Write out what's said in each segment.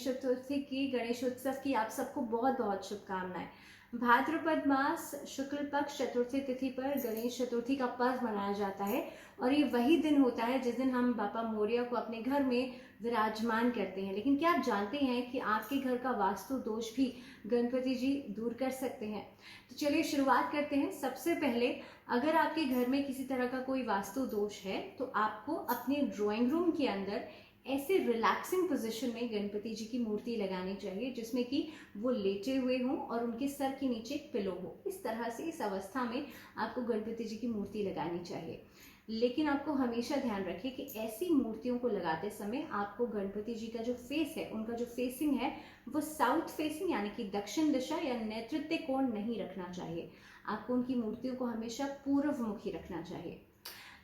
चतुर्थी की, गणेशोत्सव की आप सबको बहुत बहुत शुभकामनाएं। भाद्रपद मास शुक्ल पक्ष चतुर्थी तिथि पर गणेश चतुर्थी का पर्व मनाया जाता है और ये वही दिन होता है जिस दिन हम बापा मोरिया को अपने घर में विराजमान करते हैं। लेकिन क्या आप जानते हैं कि आपके घर का वास्तु दोष भी गणपति जी दूर कर सकते हैं? तो चलिए शुरुआत करते हैं। सबसे पहले, अगर आपके घर में किसी तरह का कोई वास्तु दोष है तो आपको अपने ड्राइंग रूम के अंदर ऐसे रिलैक्सिंग पोजीशन में गणपति जी की मूर्ति लगानी चाहिए जिसमें कि वो लेटे हुए हों और उनके सर के नीचे एक पिलो हो। इस तरह से, इस अवस्था में आपको गणपति जी की मूर्ति लगानी चाहिए। लेकिन आपको हमेशा ध्यान रखिए कि ऐसी मूर्तियों को लगाते समय आपको गणपति जी का जो फेस है, उनका जो फेसिंग है वो साउथ फेसिंग यानी कि दक्षिण दिशा या नेतृत्व कोण नहीं रखना चाहिए। आपको उनकी मूर्तियों को हमेशा पूर्वमुखी रखना चाहिए।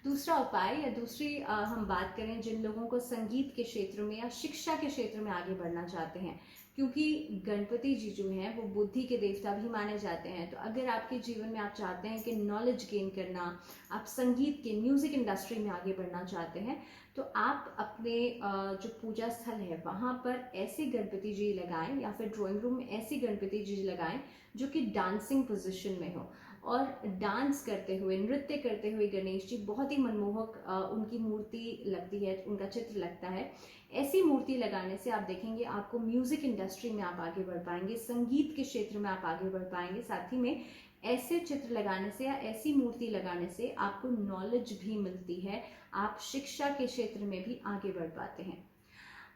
दूसरा उपाय या दूसरी हम बात करें, जिन लोगों को संगीत के क्षेत्र में या शिक्षा के क्षेत्र में आगे बढ़ना चाहते हैं, क्योंकि गणपति जी जो हैं वो बुद्धि के देवता भी माने जाते हैं, तो अगर आपके जीवन में आप चाहते हैं कि नॉलेज गेन करना, आप संगीत के म्यूजिक इंडस्ट्री में आगे बढ़ना चाहते हैं, तो आप अपने जो पूजा स्थल है वहाँ पर ऐसे गणपति जी लगाएं या फिर ड्राइंग रूम में ऐसी गणपति जी लगाएं जो कि डांसिंग पोजिशन में हो और डांस करते हुए, नृत्य करते हुए गणेश जी बहुत ही मनमोहक उनकी मूर्ति लगती है, उनका चित्र लगता है। ऐसी मूर्ति लगाने से आप देखेंगे आपको म्यूजिक इंडस्ट्री में आप आगे बढ़ पाएंगे, संगीत के क्षेत्र में आप आगे बढ़ पाएंगे। साथ ही में ऐसे चित्र लगाने से या ऐसी मूर्ति लगाने से आपको नॉलेज भी मिलती है, आप शिक्षा के क्षेत्र में भी आगे बढ़ पाते हैं।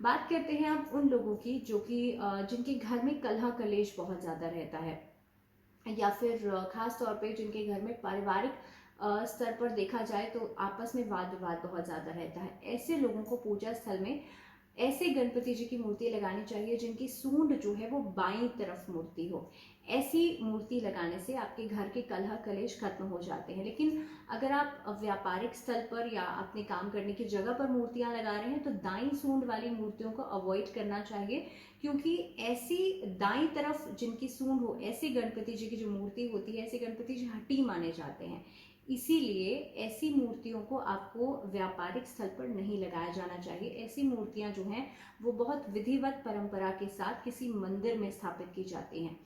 बात करते हैं अब उन लोगों की जो कि जिनके घर में कलह कलेश बहुत ज़्यादा रहता है या फिर खास तौर पे जिनके घर में पारिवारिक स्तर पर देखा जाए तो आपस में वाद विवाद बहुत ज़्यादा रहता है। ऐसे लोगों को पूजा स्थल में ऐसे गणपति जी की मूर्ति लगानी चाहिए जिनकी सूंड जो है वो बाईं तरफ मूर्ति हो। ऐसी मूर्ति लगाने से आपके घर के कलह कलेश खत्म हो जाते हैं। लेकिन अगर आप व्यापारिक स्थल पर या अपने काम करने की जगह पर मूर्तियां लगा रहे हैं तो दाईं सूंड वाली मूर्तियों को अवॉइड करना चाहिए, क्योंकि ऐसी दाईं तरफ जिनकी सूंड हो, ऐसी गणपति जी की जो मूर्ति होती है, ऐसे गणपति जी हठी माने जाते हैं। इसीलिए ऐसी मूर्तियों को आपको व्यापारिक स्थल पर नहीं लगाया जाना चाहिए। ऐसी मूर्तियां जो हैं वो बहुत विधिवत परंपरा के साथ किसी मंदिर में स्थापित की जाती हैं।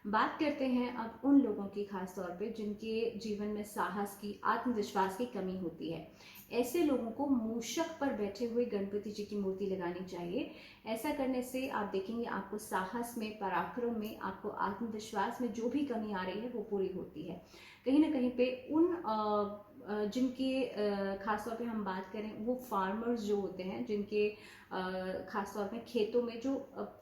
बात करते हैं अब उन लोगों की खास तौर पे जिनके जीवन में साहस की, आत्मविश्वास की कमी होती है। ऐसे लोगों को मूषक पर बैठे हुए गणपति जी की मूर्ति लगानी चाहिए। ऐसा करने से आप देखेंगे आपको साहस में, पराक्रम में, आपको आत्मविश्वास में जो भी कमी आ रही है वो पूरी होती है। कहीं ना कहीं पे उन जिनके खासतौर पे हम बात करें, वो फार्मर्स जो होते हैं जिनके खासतौर पे खेतों में जो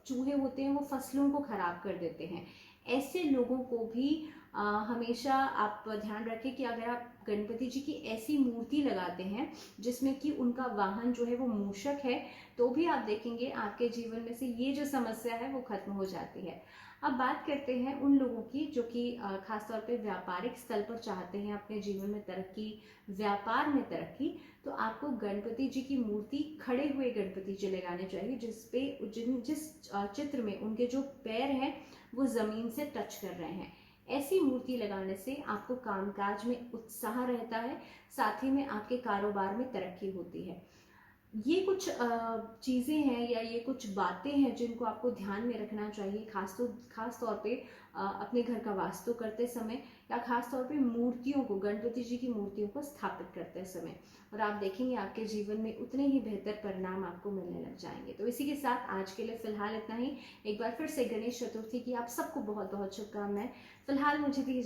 चूहे होते हैं वो फसलों को खराब कर देते हैं, ऐसे लोगों को भी हमेशा आप ध्यान रखें कि अगर आप गणपति जी की ऐसी मूर्ति लगाते हैं जिसमें कि उनका वाहन जो है वो मूषक है, तो भी आप देखेंगे आपके जीवन में से ये जो समस्या है वो खत्म हो जाती है। अब बात करते हैं उन लोगों की जो कि खासतौर पे व्यापारिक स्तर पर चाहते हैं अपने जीवन में तरक्की, व्यापार में तरक्की, तो आपको गणपति जी की मूर्ति, खड़े हुए गणपति जी लगाने चाहिए जिस चित्र में उनके जो पैर हैं वो जमीन से टच कर रहे हैं। ऐसी मूर्ति लगाने से आपको कामकाज में उत्साह रहता है, साथ ही में आपके कारोबार में तरक्की होती है। ये कुछ चीज़ें हैं या ये कुछ बातें हैं जिनको आपको ध्यान में रखना चाहिए, खास तौर पे अपने घर का वास्तु करते समय या खास तौर पे मूर्तियों को, गणपति जी की मूर्तियों को स्थापित करते समय, और आप देखेंगे आपके जीवन में उतने ही बेहतर परिणाम आपको मिलने लग जाएंगे। तो इसी के साथ आज के लिए फिलहाल इतना ही। एक बार फिर से गणेश चतुर्थी की आप सबको बहुत बहुत शुभकामनाएं। फिलहाल मुझे दीजिए